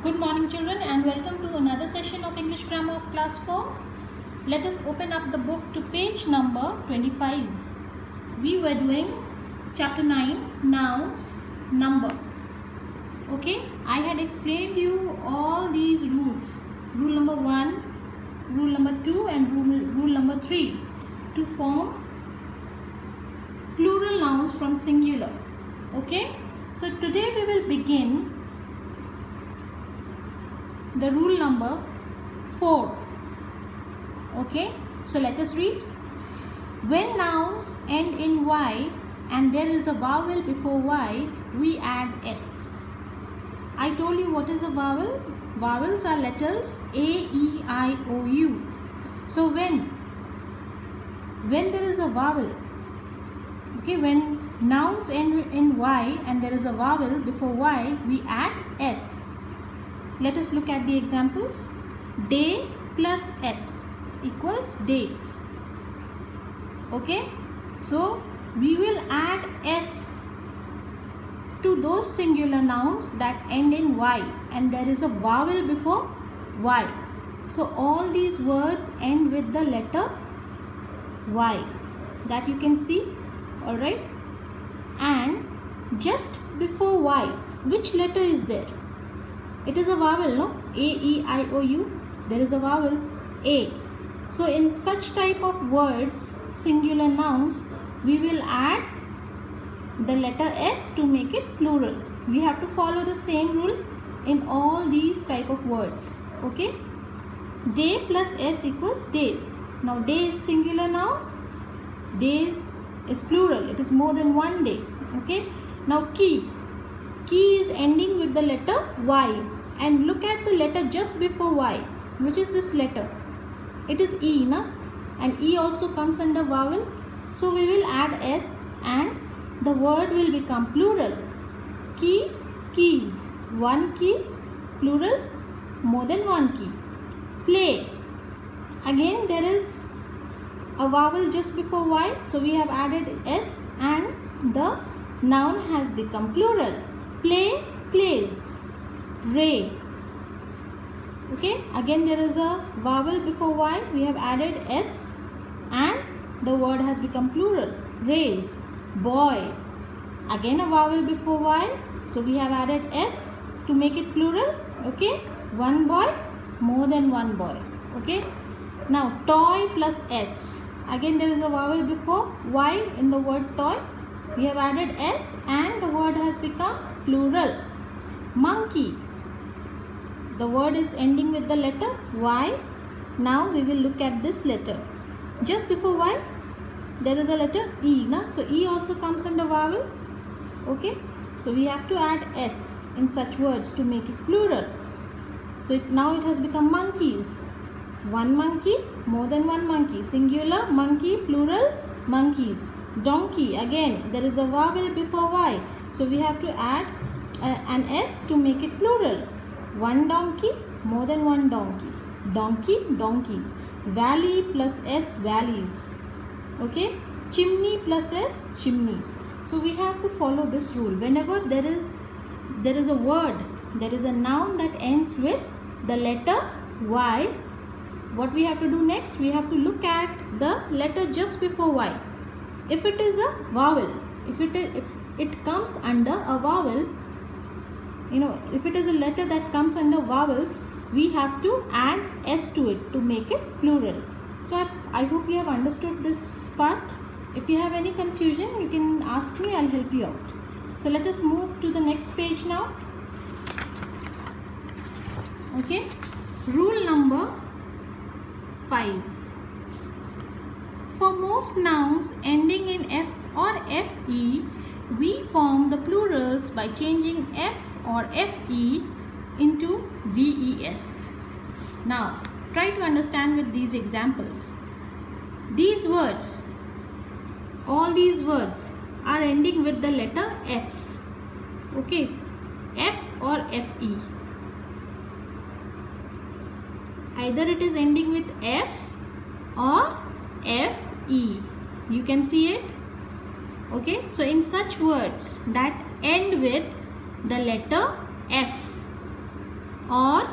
Good morning children and welcome to another session of English Grammar of Class 4. Let us open up the book to page number 25. We were doing chapter 9, Nouns, Number. Okay, I had explained you all these rules. Rule number 1, rule number 2 and rule number 3 to form plural nouns from singular. Okay, so today we will begin the rule number 4. Okay, so let us read. When nouns end in Y and there is a vowel before Y, we add S. I told you what is a vowel. Vowels are letters A, E, I, O, U. So when there is a vowel, okay, when nouns end in Y and there is a vowel before Y, we add S. Let us look at the examples. Day plus S equals days. Okay, so we will add S to those singular nouns that end in Y and there is a vowel before Y. So all these words end with the letter Y, that you can see. Alright, and just before Y, which letter is there? It is a vowel, no? A, E, I, O, U. There is a vowel A. So in such type of words, singular nouns, we will add the letter S to make it plural. We have to follow the same rule in all these type of words. Okay? Day plus S equals days. Now day is singular noun. Days is plural. It is more than one day. Okay? Now key. Key is ending with the letter Y. And look at the letter just before Y. Which is this letter? It is E, na? And E also comes under vowel. So we will add S and the word will become plural. Key, keys. One key, plural, more than one key. Play. Again there is a vowel just before Y. So we have added S and the noun has become plural. Play, plays. Ray. Okay, again there is a vowel before Y. We have added S and the word has become plural. Rays. Boy. Again a vowel before Y. So we have added S to make it plural. Okay, one boy, more than one boy. Okay, now toy plus S. Again there is a vowel before Y in the word toy. We have added S and the word has become plural. Monkey. The word is ending with the letter Y. Now we will look at this letter. Just before Y, there is a letter E. Na? So E also comes under vowel. Okay. So we have to add S in such words to make it plural. So now it has become monkeys. One monkey, more than one monkey. Singular, monkey, plural, monkeys. Donkey. Again, there is a vowel before Y. So we have to add an S to make it plural. One donkey, more than one donkey. Donkey, donkeys. Valley plus S, valleys. Okay. Chimney plus S, chimneys. So we have to follow this rule. Whenever there is a word, there is a noun that ends with the letter Y, what we have to do next? We have to look at the letter just before Y. If it is a vowel, if it comes under a vowel, if it is a letter that comes under vowels, we have to add S to it to make it plural. So I hope you have understood this part. If you have any confusion, you can ask me, I'll help you out. So let us move to the next page now. Okay, rule number 5. For most nouns ending in F or FE, we form the plurals by changing F or FE into VES. Now, try to understand with these examples. These words, all these words are ending with the letter F. Okay, F or FE. Either it is ending with F or FE. You can see it. Okay, so in such words that end with the letter F, or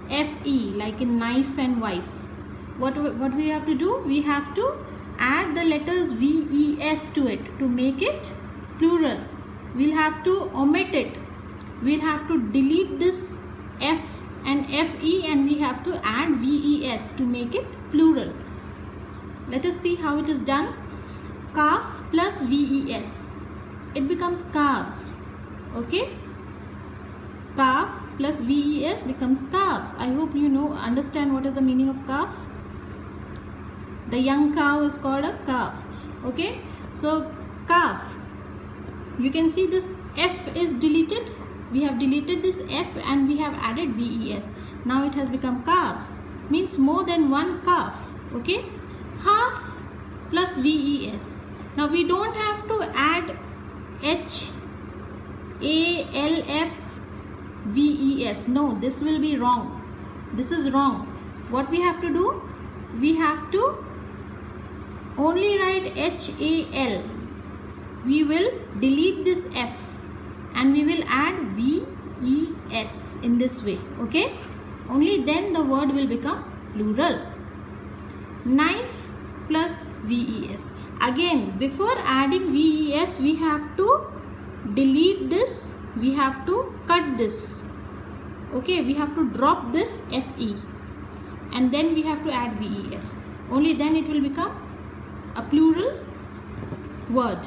fe, like in knife and wife. What we have to do? We have to add the letters VES to it to make it plural. We'll have to omit it. We'll have to delete this F and FE, and we have to add VES to make it plural. Let us see how it is done. Calf plus VES, it becomes calves. Okay, calf plus VES becomes calves. I hope you understand what is the meaning of calf. The young cow is called a calf. Okay, so calf, you can see this F is deleted. We have deleted this F and we have added VES. Now it has become calves, means more than one calf. Okay, half plus VES. Now we don't have to add HALF No, this will be wrong. This is wrong. What we have to do? We have to only write HAL. We will delete this F and we will add VES in this way. Okay, only then the word will become plural. Knife plus VES. Again, before adding VES, we have to delete this. We have to cut this. Okay, we have to drop this FE and then we have to add VES. Only then it will become a plural word.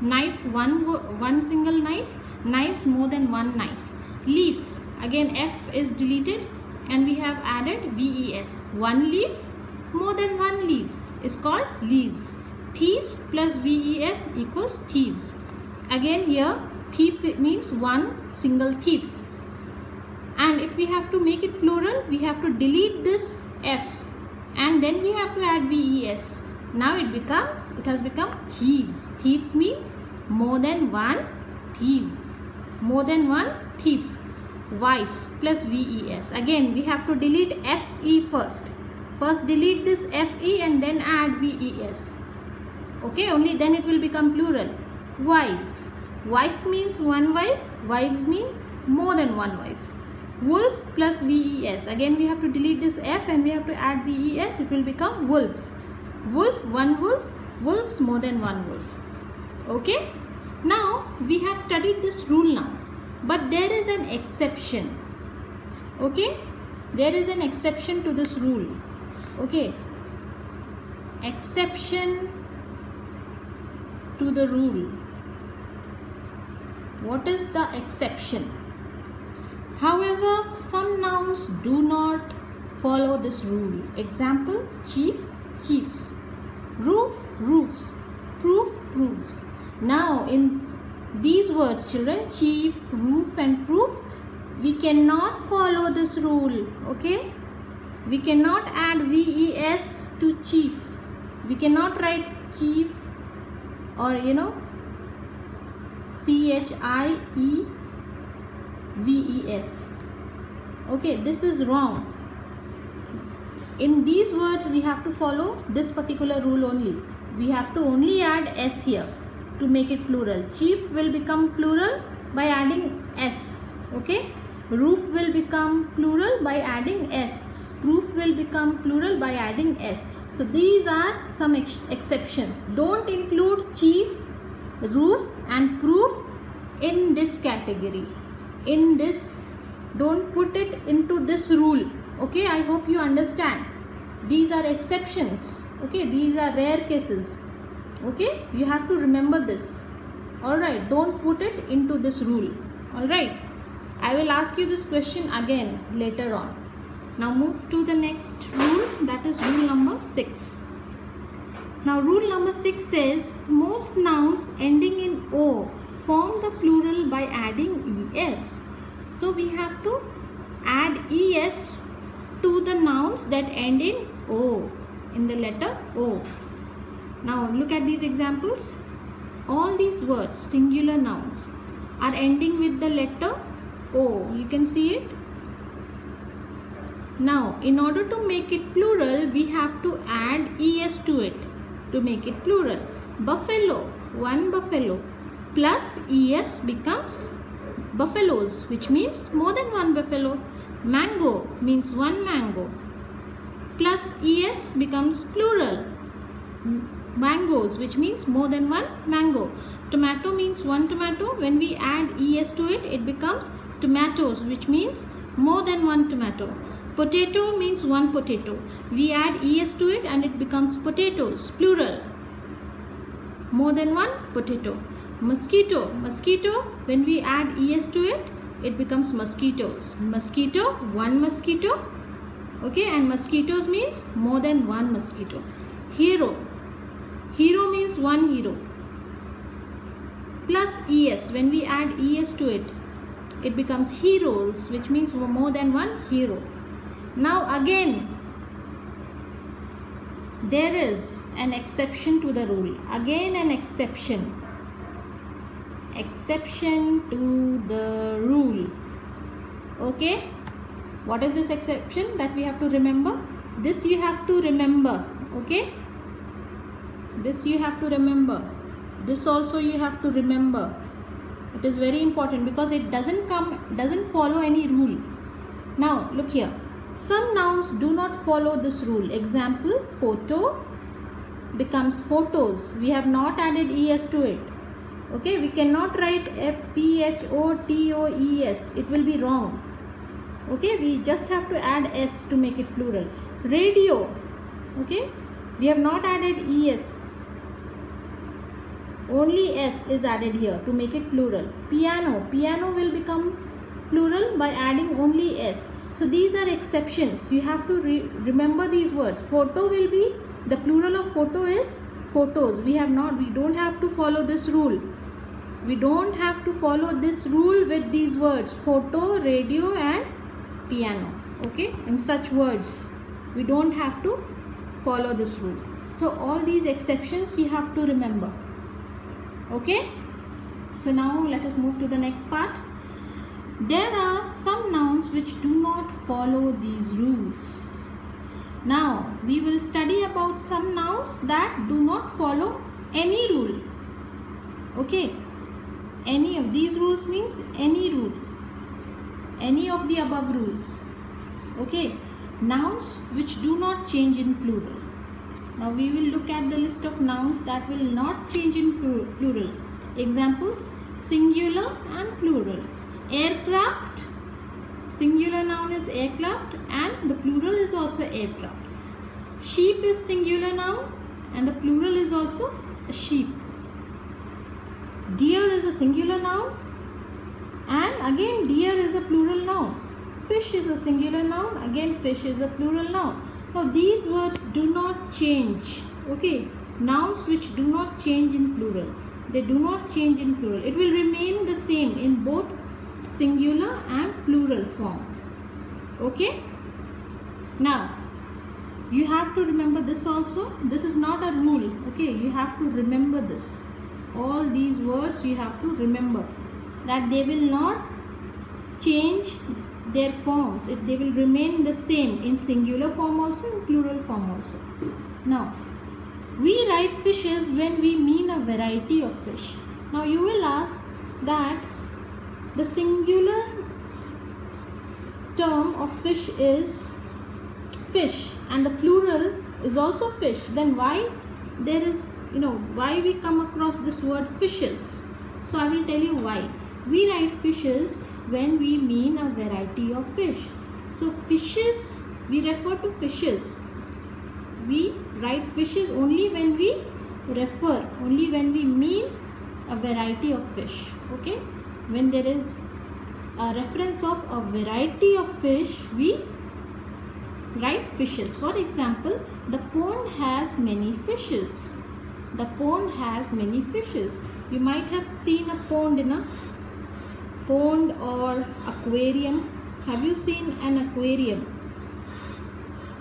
Knife, one single knife. Knives, more than one knife. Leaf, again F is deleted and we have added VES. One leaf, more than one leaves is called leaves. Thief plus VES equals thieves. Again here thief means one single thief. And if we have to make it plural, we have to delete this F and then we have to add VES. Now it has become thieves. Thieves mean more than one thief. More than one thief. Wife plus VES. Again we have to delete FE first. First delete this FE and then add VES. Okay, only then it will become plural. Wives. Wife means one wife. Wives mean more than one wife. Wolf plus VES. Again we have to delete this F and we have to add VES. It will become wolves. Wolf, one wolf. Wolves, more than one wolf. Okay. Now we have studied this rule now. But there is an exception. Okay. There is an exception to this rule. Okay. Exception to the rule. What is the exception? However, some nouns do not follow this rule. Example, chief, chiefs. Roof, roofs. Proof, proofs. Now in these words, children, chief, roof and proof, we cannot follow this rule. Okay, we cannot add VES to chief. We cannot write chief or CHIEVES. Okay, this is wrong. In these words we have to follow this particular rule only. We have to only add S here to make it plural. Chief will become plural by adding S. Okay, roof will become plural by adding S. Proof will become plural by adding S. So these are some exceptions. Don't include chief, roof and proof in this category. In this, don't put it into this rule. Okay, I hope you understand. These are exceptions. Okay, these are rare cases. Okay, you have to remember this. Alright, don't put it into this rule. Alright, I will ask you this question again later on. Now move to the next rule, that is rule number 6. Now rule number 6 says most nouns ending in O form the plural by adding ES. So we have to add ES to the nouns that end in O, in the letter O. Now look at these examples. All these words, singular nouns, are ending with the letter O. You can see it. Now in order to make it plural, we have to add ES to it to make it plural. Buffalo, one buffalo, plus ES becomes buffaloes, which means more than one buffalo. Mango means one mango. Plus es becomes plural. Mangoes, which means more than one mango. Tomato means one tomato. When we add es to it, it becomes tomatoes, which means more than one tomato. Potato means one potato. We add es to it and it becomes potatoes, plural. More than one potato. Mosquito. Mosquito, when we add es to it, it becomes mosquitoes. Mosquito, one mosquito. Okay, and mosquitoes means more than one mosquito. Hero. Hero means one hero. Plus es, when we add es to it, it becomes heroes, which means more than one hero. Now again, there is an exception to the rule. Again an exception. Exception to the rule. Okay. What is this exception that we have to remember? This you have to remember. Okay. This you have to remember. This also you have to remember. It is very important because it doesn't follow any rule. Now look here. Some nouns do not follow this rule. Example, photo becomes photos. We have not added es to it. Okay, we cannot write photoes. It will be wrong. Okay, we just have to add s to make it plural. Radio. Okay, we have not added es. Only s is added here to make it plural. Piano. Piano will become plural by adding only s. So these are exceptions. You have to remember these words. Photo will be, the plural of photo is photos. We don't have to follow this rule. We don't have to follow this rule with these words. Photo, radio and piano. Okay, in such words. We don't have to follow this rule. So all these exceptions you have to remember. Okay. So now let us move to the next part. There are some nouns which do not follow these rules. Now we will study about some nouns that do not follow any rule. Okay, any of these rules means any rules, any of the above rules. Okay, nouns which do not change in plural. Now we will look at the list of nouns that will not change in plural. Examples, singular and plural. Aircraft, singular noun is aircraft and the plural is also aircraft. Sheep is singular noun and the plural is also a sheep. Deer is a singular noun and again deer is a plural noun. Fish is a singular noun, again fish is a plural noun. Now these words do not change. Okay, nouns which do not change in plural. They do not change in plural. It will remain the same in both singular and plural form. Okay. Now you have to remember this also. This is not a rule. Okay, you have to remember this. All these words you have to remember that they will not change their forms. They will remain the same in singular form also, in plural form also. Now we write fishes when we mean a variety of fish. Now you will ask that the singular term of fish is fish and the plural is also fish. Then why there is, why we come across this word fishes? So I will tell you why. We write fishes when we mean a variety of fish. So fishes, we refer to fishes. We write fishes only when we refer, only when we mean a variety of fish. Okay. When there is a reference of a variety of fish, we write fishes. For example, the pond has many fishes. The pond has many fishes. You might have seen a pond in a pond or aquarium. Have you seen an aquarium?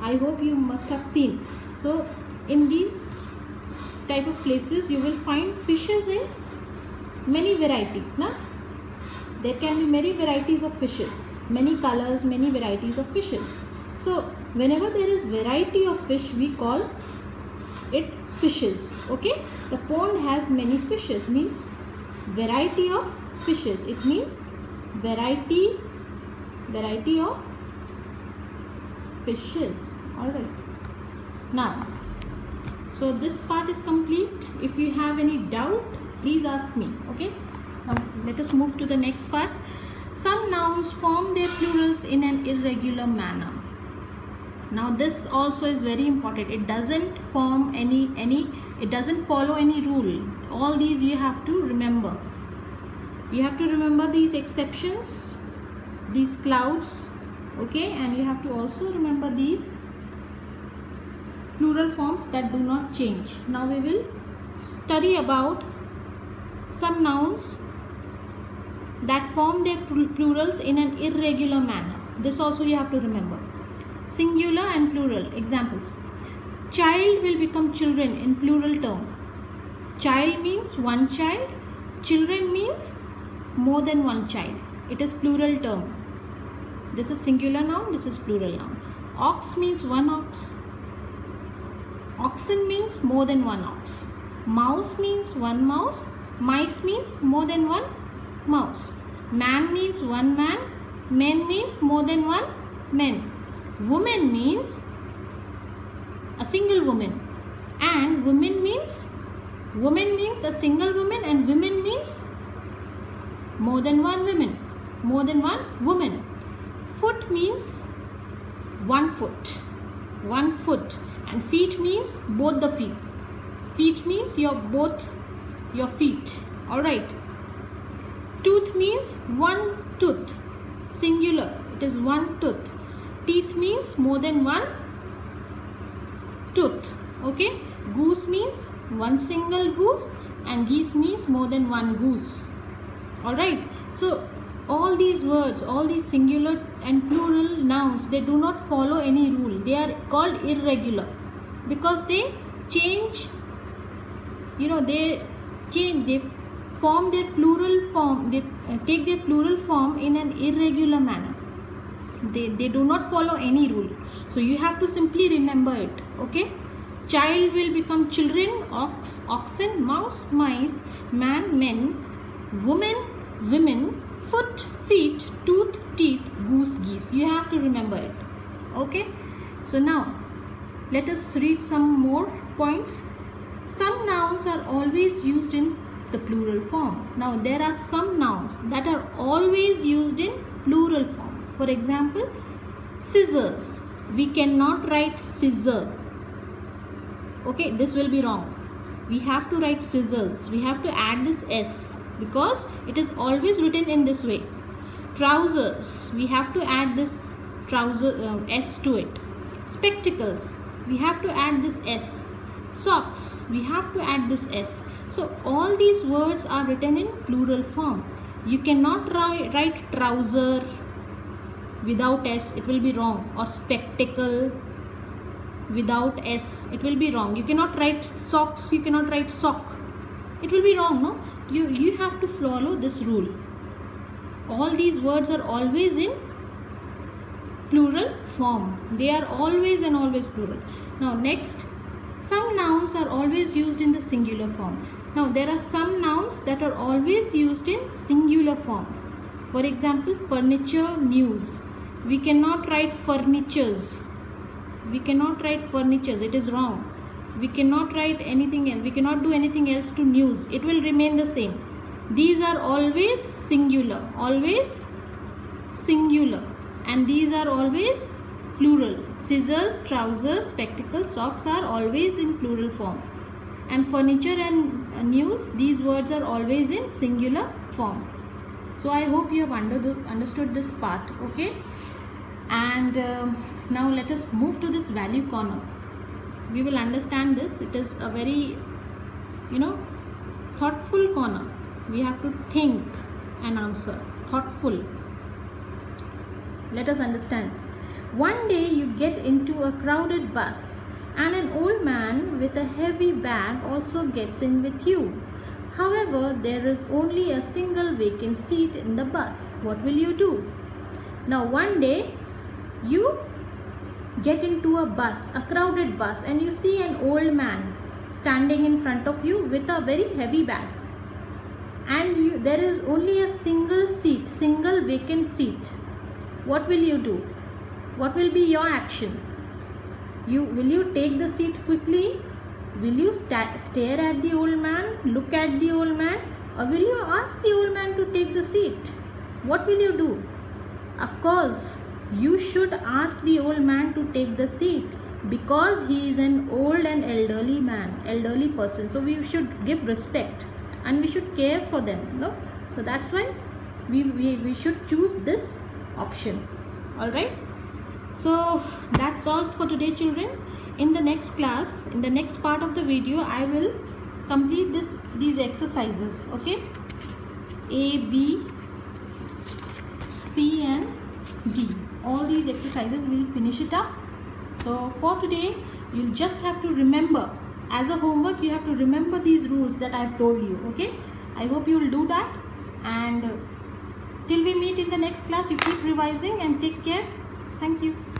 I hope you must have seen. So in these type of places you will find fishes in many varieties. Now there can be many varieties of fishes, many colors, many varieties of fishes. So whenever there is variety of fish, we call it fishes. Okay, the pond has many fishes means variety of fishes. It means variety of fishes. Alright. Now, so this part is complete. If you have any doubt, please ask me. Okay. Now let us move to the next part. Some nouns form their plurals in an irregular manner. Now this also is very important. It doesn't form it doesn't follow any rule. All these you have to remember. You have to remember these exceptions, these clouds, okay, and you have to also remember these plural forms that do not change. Now we will study about some nouns that form their plurals in an irregular manner. This also you have to remember. Singular and plural. Examples. Child will become children in plural term. Child means one child. Children means more than one child. It is plural term. This is singular noun. This is plural noun. Ox means one ox. Oxen means more than one ox. Mouse means one mouse. Mice means more than one mouse. Man means one man. Men means more than one men. Woman means a single woman. And woman means a single woman, and women means more than one woman. More than one woman. Foot means one foot. One foot. And feet means both the feet. Feet means both your feet. Alright. Tooth means one tooth. Singular. It is one tooth. Teeth means more than one tooth. Okay. Goose means one single goose, and geese means more than one goose. Alright. So all these words, all these singular and plural nouns, they do not follow any rule. They are called irregular because they change, they form their plural form, they take their plural form in an irregular manner. They do not follow any rule. So you have to simply remember it. Okay. Child will become children, ox, oxen, mouse, mice, man, men, woman, women, foot, feet, tooth, teeth, goose, geese. You have to remember it. Okay. So now let us read some more points. Some nouns are always used in the plural form. Now there are some nouns that are always used in plural form. For example, scissors. We cannot write scissor. Okay, this will be wrong. We have to write scissors. We have to add this S because it is always written in this way. Trousers. We have to add this S to it. Spectacles. We have to add this S. Socks. We have to add this S. So all these words are written in plural form. You cannot write trouser without S, it will be wrong, or spectacle without S, it will be wrong. You cannot write socks, you cannot write sock, it will be wrong. No, you have to follow this rule. All these words are always in plural form. They are always and always plural. Now next, some nouns are always used in the singular form. Now there are some nouns that are always used in singular form. For example, furniture, news. We cannot write furnitures. We cannot write furnitures. It is wrong. We cannot write anything else. We cannot do anything else to news. It will remain the same. These are always singular. Always singular. And these are always plural. Scissors, trousers, spectacles, socks are always in plural form. And furniture and news, these words are always in singular form. So I hope you have understood this part. Okay. And now let us move to this value corner. We will understand this. It is a very thoughtful corner. We have to think and answer. Thoughtful. Let us understand. One day you get into a crowded bus and an old man with a heavy bag also gets in with you. However, there is only a single vacant seat in the bus. What will you do? Now one day you get into a bus, a crowded bus, and you see an old man standing in front of you with a very heavy bag. And there is only a single seat, single vacant seat. What will you do? what will be your action? Will you take the seat quickly? Will you stare at the old man, look at the old man, or will you ask the old man to take the seat? What will you do? Of course, you should ask the old man to take the seat, because he is an old and elderly person. So we should give respect and we should care for them. No? So that's why we should choose this option. Alright. So that's all for today, children. In the next class, in the next part of the video, I will complete these exercises. Okay. A, B, C and D. All these exercises we will finish it up. So for today, you'll just have to remember, as a homework, you have to remember these rules that I've told you. Okay. I hope you will do that. And till we meet in the next class, you keep revising and take care. Thank you.